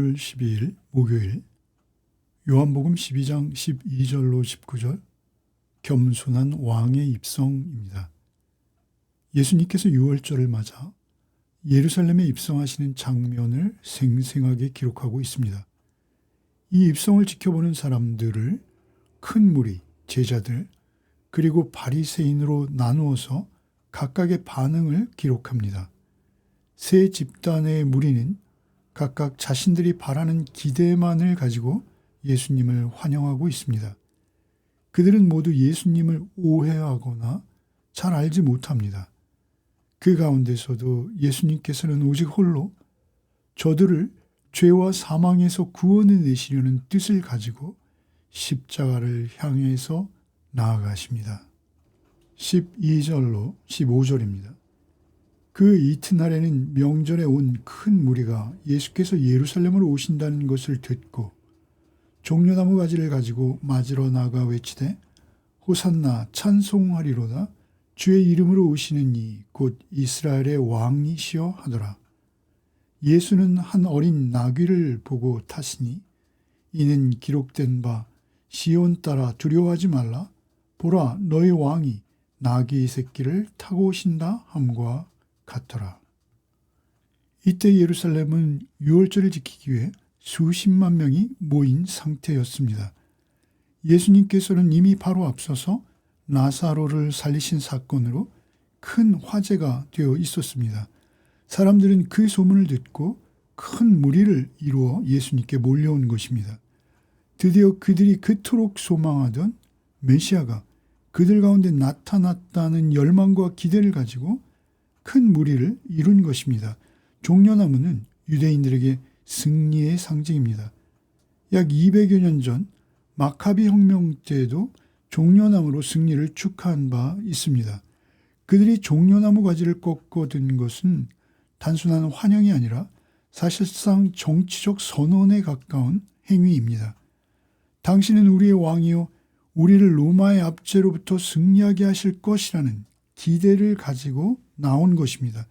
6월 12일 목요일 요한복음 12장 12절로 19절 겸손한 왕의 입성입니다. 예수님께서 유월절을 맞아 예루살렘에 입성하시는 장면을 생생하게 기록하고 있습니다. 이 입성을 지켜보는 사람들을 큰 무리, 제자들, 그리고 바리새인으로 나누어서 각각의 반응을 기록합니다. 세 집단의 무리는 각각 자신들이 바라는 기대만을 가지고 예수님을 환영하고 있습니다. 그들은 모두 예수님을 오해하거나 잘 알지 못합니다. 그 가운데서도 예수님께서는 오직 홀로 저들을 죄와 사망에서 구원해내시려는 뜻을 가지고 십자가를 향해서 나아가십니다. 12절로 15절입니다. 그 이튿날에는 명절에 온 큰 무리가 예수께서 예루살렘으로 오신다는 것을 듣고 종려나무 가지를 가지고 맞으러 나가 외치되 호산나 찬송하리로다 주의 이름으로 오시는 이 곧 이스라엘의 왕이시여 하더라. 예수는 한 어린 나귀를 보고 타시니 이는 기록된 바 시온 따라 두려워하지 말라 보라 너희 왕이 나귀 새끼를 타고 오신다 함과 같더라. 이때 예루살렘은 유월절을 지키기 위해 수십만 명이 모인 상태였습니다. 예수님께서는 이미 바로 앞서서 나사로를 살리신 사건으로 큰 화제가 되어 있었습니다. 사람들은 그 소문을 듣고 큰 무리를 이루어 예수님께 몰려온 것입니다. 드디어 그들이 그토록 소망하던 메시아가 그들 가운데 나타났다는 열망과 기대를 가지고 큰 무리를 이룬 것입니다. 종려나무는 유대인들에게 승리의 상징입니다. 약 200여 년 전 마카비 혁명 때에도 종려나무로 승리를 축하한 바 있습니다. 그들이 종려나무 가지를 꺾어든 것은 단순한 환영이 아니라 사실상 정치적 선언에 가까운 행위입니다. 당신은 우리의 왕이요 우리를 로마의 압제로부터 승리하게 하실 것이라는 기대를 가지고 나온 것입니다.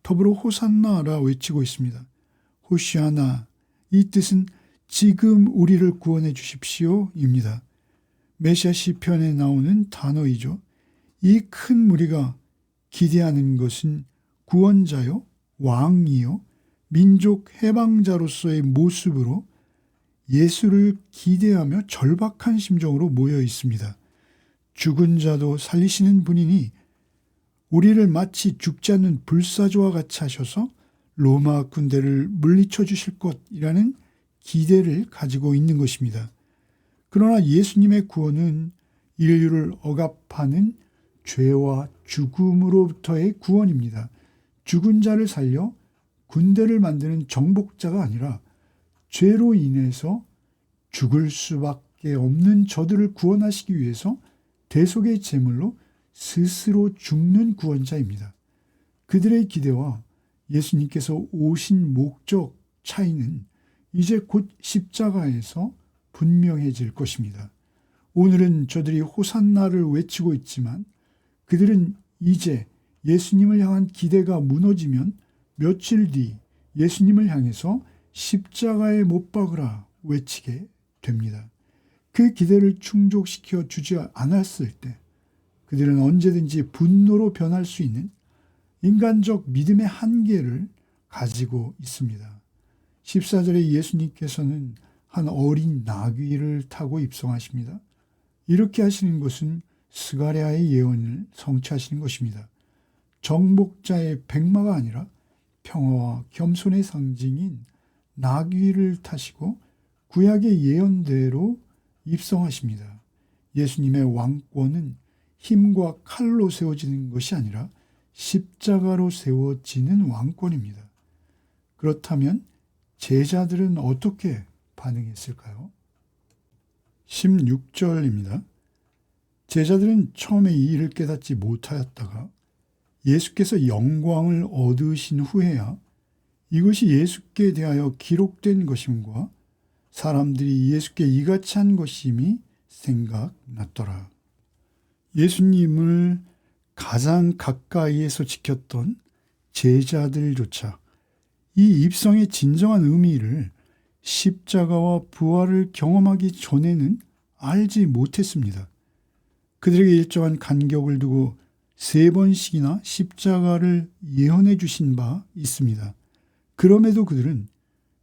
더불어 호산나라 외치고 있습니다. 호시아나, 이 뜻은 지금 우리를 구원해 주십시오입니다. 메시아 시편에 나오는 단어이죠. 이 큰 무리가 기대하는 것은 구원자요, 왕이요, 민족 해방자로서의 모습으로 예수를 기대하며 절박한 심정으로 모여 있습니다. 죽은 자도 살리시는 분이니 우리를 마치 죽지 않는 불사조와 같이 하셔서 로마 군대를 물리쳐 주실 것이라는 기대를 가지고 있는 것입니다. 그러나 예수님의 구원은 인류를 억압하는 죄와 죽음으로부터의 구원입니다. 죽은 자를 살려 군대를 만드는 정복자가 아니라 죄로 인해서 죽을 수밖에 없는 저들을 구원하시기 위해서 대속의 제물로 스스로 죽는 구원자입니다. 그들의 기대와 예수님께서 오신 목적 차이는 이제 곧 십자가에서 분명해질 것입니다. 오늘은 저들이 호산나를 외치고 있지만 그들은 이제 예수님을 향한 기대가 무너지면 며칠 뒤 예수님을 향해서 십자가에 못 박으라 외치게 됩니다. 그 기대를 충족시켜 주지 않았을 때 그들은 언제든지 분노로 변할 수 있는 인간적 믿음의 한계를 가지고 있습니다. 14절에 예수님께서는 한 어린 나귀를 타고 입성하십니다. 이렇게 하시는 것은 스가랴의 예언을 성취하시는 것입니다. 정복자의 백마가 아니라 평화와 겸손의 상징인 나귀를 타시고 구약의 예언대로 입성하십니다. 예수님의 왕권은 힘과 칼로 세워지는 것이 아니라 십자가로 세워지는 왕권입니다. 그렇다면 제자들은 어떻게 반응했을까요? 16절입니다. 제자들은 처음에 이 일을 깨닫지 못하였다가 예수께서 영광을 얻으신 후에야 이것이 예수께 대하여 기록된 것임과 사람들이 예수께 이같이 한 것임이 생각났더라. 예수님을 가장 가까이에서 지켰던 제자들조차 이 입성의 진정한 의미를 십자가와 부활을 경험하기 전에는 알지 못했습니다. 그들에게 일정한 간격을 두고 3번씩이나 십자가를 예언해 주신 바 있습니다. 그럼에도 그들은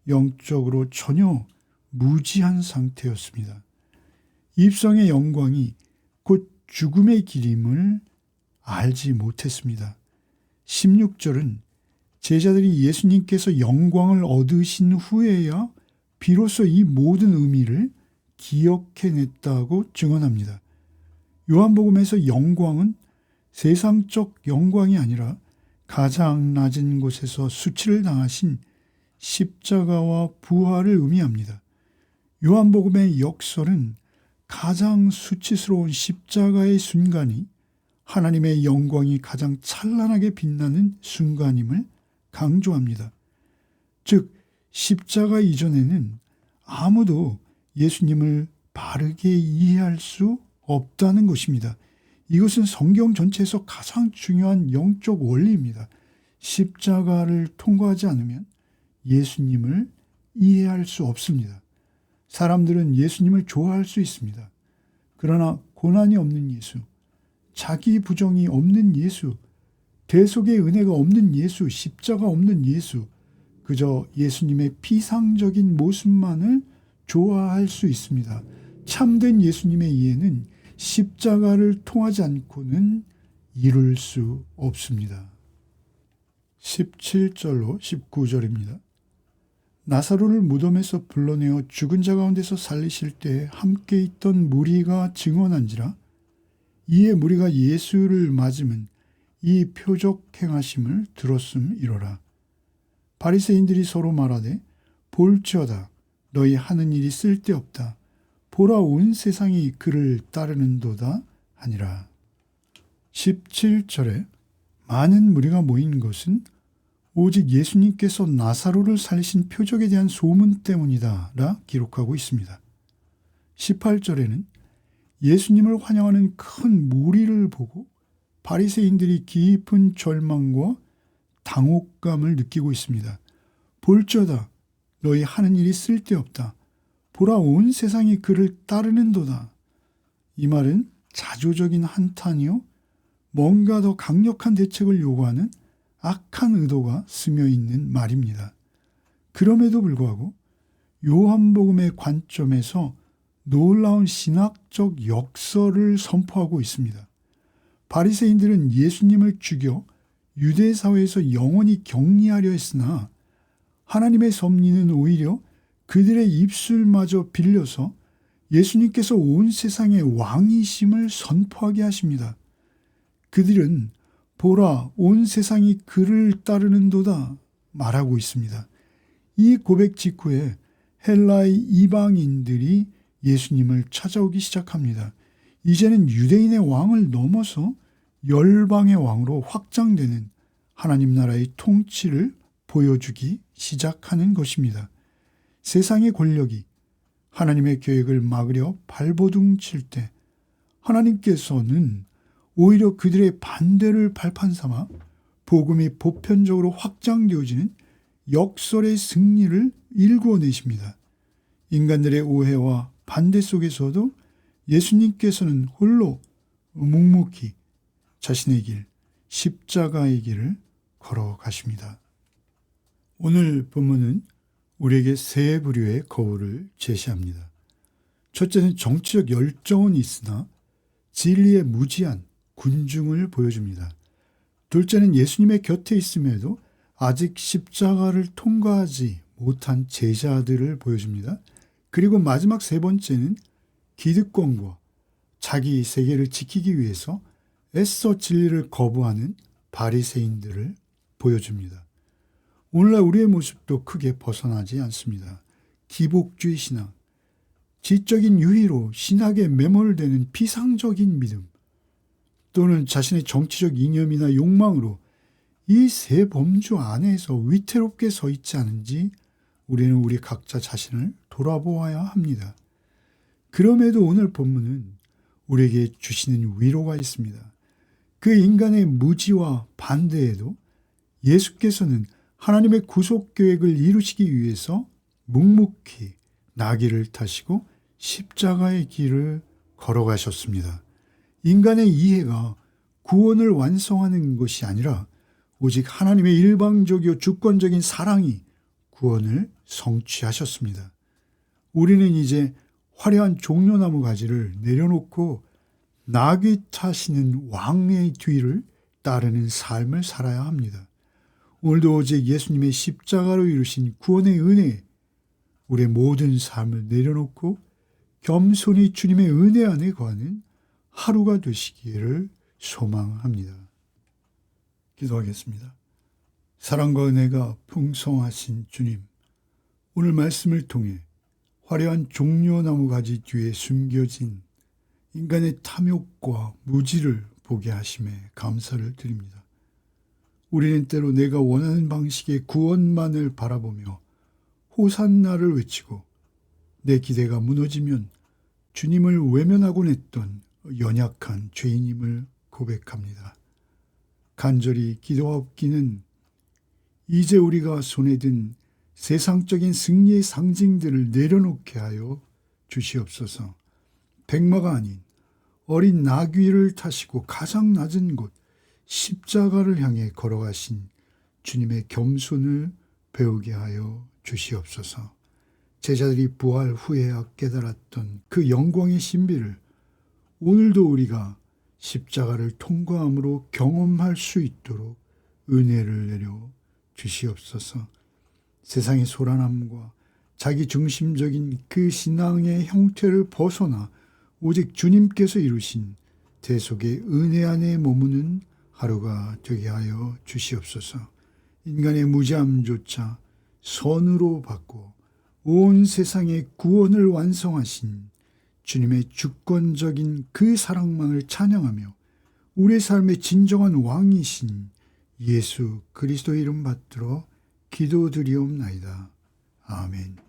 영적으로 전혀 무지한 상태였습니다. 입성의 영광이 곧 죽음의 길임을 알지 못했습니다. 16절은 제자들이 예수님께서 영광을 얻으신 후에야 비로소 이 모든 의미를 기억해냈다고 증언합니다. 요한복음에서 영광은 세상적 영광이 아니라 가장 낮은 곳에서 수치를 당하신 십자가와 부활을 의미합니다. 요한복음의 역설은 가장 수치스러운 십자가의 순간이 하나님의 영광이 가장 찬란하게 빛나는 순간임을 강조합니다. 즉, 십자가 이전에는 아무도 예수님을 바르게 이해할 수 없다는 것입니다. 이것은 성경 전체에서 가장 중요한 영적 원리입니다. 십자가를 통과하지 않으면 예수님을 이해할 수 없습니다. 사람들은 예수님을 좋아할 수 있습니다. 그러나 고난이 없는 예수, 자기 부정이 없는 예수, 대속의 은혜가 없는 예수, 십자가 없는 예수, 그저 예수님의 피상적인 모습만을 좋아할 수 있습니다. 참된 예수님의 이해는 십자가를 통하지 않고는 이룰 수 없습니다. 17절로 19절입니다. 나사로를 무덤에서 불러내어 죽은 자 가운데서 살리실 때 함께 있던 무리가 증언한지라. 이에 무리가 예수를 맞으면 이 표적 행하심을 들었음이로라. 바리새인들이 서로 말하되 볼지어다 너희 하는 일이 쓸데없다. 보라 온 세상이 그를 따르는도다 하니라. 17절에 많은 무리가 모인 것은 오직 예수님께서 나사로를 살리신 표적에 대한 소문 때문이다 라 기록하고 있습니다. 18절에는 예수님을 환영하는 큰 무리를 보고 바리새인들이 깊은 절망과 당혹감을 느끼고 있습니다. 볼지어다 너희 하는 일이 쓸데없다. 보라 온 세상이 그를 따르는도다. 이 말은 자조적인 한탄이요 뭔가 더 강력한 대책을 요구하는 악한 의도가 스며 있는 말입니다. 그럼에도 불구하고 요한복음의 관점에서 놀라운 신학적 역설을 선포하고 있습니다. 바리새인들은 예수님을 죽여 유대 사회에서 영원히 격리하려 했으나 하나님의 섭리는 오히려 그들의 입술마저 빌려서 예수님께서 온 세상의 왕이심을 선포하게 하십니다. 그들은 보라 온 세상이 그를 따르는도다 말하고 있습니다. 이 고백 직후에 헬라의 이방인들이 예수님을 찾아오기 시작합니다. 이제는 유대인의 왕을 넘어서 열방의 왕으로 확장되는 하나님 나라의 통치를 보여주기 시작하는 것입니다. 세상의 권력이 하나님의 계획을 막으려 발버둥 칠 때 하나님께서는 오히려 그들의 반대를 발판 삼아 복음이 보편적으로 확장되어지는 역설의 승리를 일궈내십니다. 인간들의 오해와 반대 속에서도 예수님께서는 홀로 묵묵히 자신의 길, 십자가의 길을 걸어가십니다. 오늘 본문은 우리에게 세 부류의 거울을 제시합니다. 첫째는 정치적 열정은 있으나 진리의 무지한 군중을 보여줍니다. 둘째는 예수님의 곁에 있음에도 아직 십자가를 통과하지 못한 제자들을 보여줍니다. 그리고 마지막 세 번째는 기득권과 자기 세계를 지키기 위해서 애써 진리를 거부하는 바리새인들을 보여줍니다. 오늘날 우리의 모습도 크게 벗어나지 않습니다. 기복주의 신앙, 지적인 유희로 신학에 매몰되는 비상적인 믿음, 또는 자신의 정치적 이념이나 욕망으로 이 세 범주 안에서 위태롭게 서 있지 않은지 우리는 우리 각자 자신을 돌아보아야 합니다. 그럼에도 오늘 본문은 우리에게 주시는 위로가 있습니다. 그 인간의 무지와 반대에도 예수께서는 하나님의 구속 계획을 이루시기 위해서 묵묵히 나귀를 타시고 십자가의 길을 걸어가셨습니다. 인간의 이해가 구원을 완성하는 것이 아니라 오직 하나님의 일방적이요 주권적인 사랑이 구원을 성취하셨습니다. 우리는 이제 화려한 종려나무 가지를 내려놓고 나귀 타시는 왕의 뒤를 따르는 삶을 살아야 합니다. 오늘도 오직 예수님의 십자가로 이루신 구원의 은혜에 우리의 모든 삶을 내려놓고 겸손히 주님의 은혜 안에 거하는 하루가 되시기를 소망합니다. 기도하겠습니다. 사랑과 은혜가 풍성하신 주님, 오늘 말씀을 통해 화려한 종려나무 가지 뒤에 숨겨진 인간의 탐욕과 무지를 보게 하심에 감사를 드립니다. 우리는 때로 내가 원하는 방식의 구원만을 바라보며 호산나를 외치고 내 기대가 무너지면 주님을 외면하곤 했던 연약한 죄인임을 고백합니다. 간절히 기도하옵기는 이제 우리가 손에 든 세상적인 승리의 상징들을 내려놓게 하여 주시옵소서. 백마가 아닌 어린 나귀를 타시고 가장 낮은 곳 십자가를 향해 걸어가신 주님의 겸손을 배우게 하여 주시옵소서. 제자들이 부활 후에야 깨달았던 그 영광의 신비를 오늘도 우리가 십자가를 통과함으로 경험할 수 있도록 은혜를 내려 주시옵소서. 세상의 소란함과 자기 중심적인 그 신앙의 형태를 벗어나 오직 주님께서 이루신 대속의 은혜 안에 머무는 하루가 되게 하여 주시옵소서. 인간의 무지함조차 선으로 바꿔 온 세상의 구원을 완성하신 주님의 주권적인 그 사랑만을 찬양하며 우리의 삶의 진정한 왕이신 예수 그리스도의 이름 받들어 기도드리옵나이다. 아멘.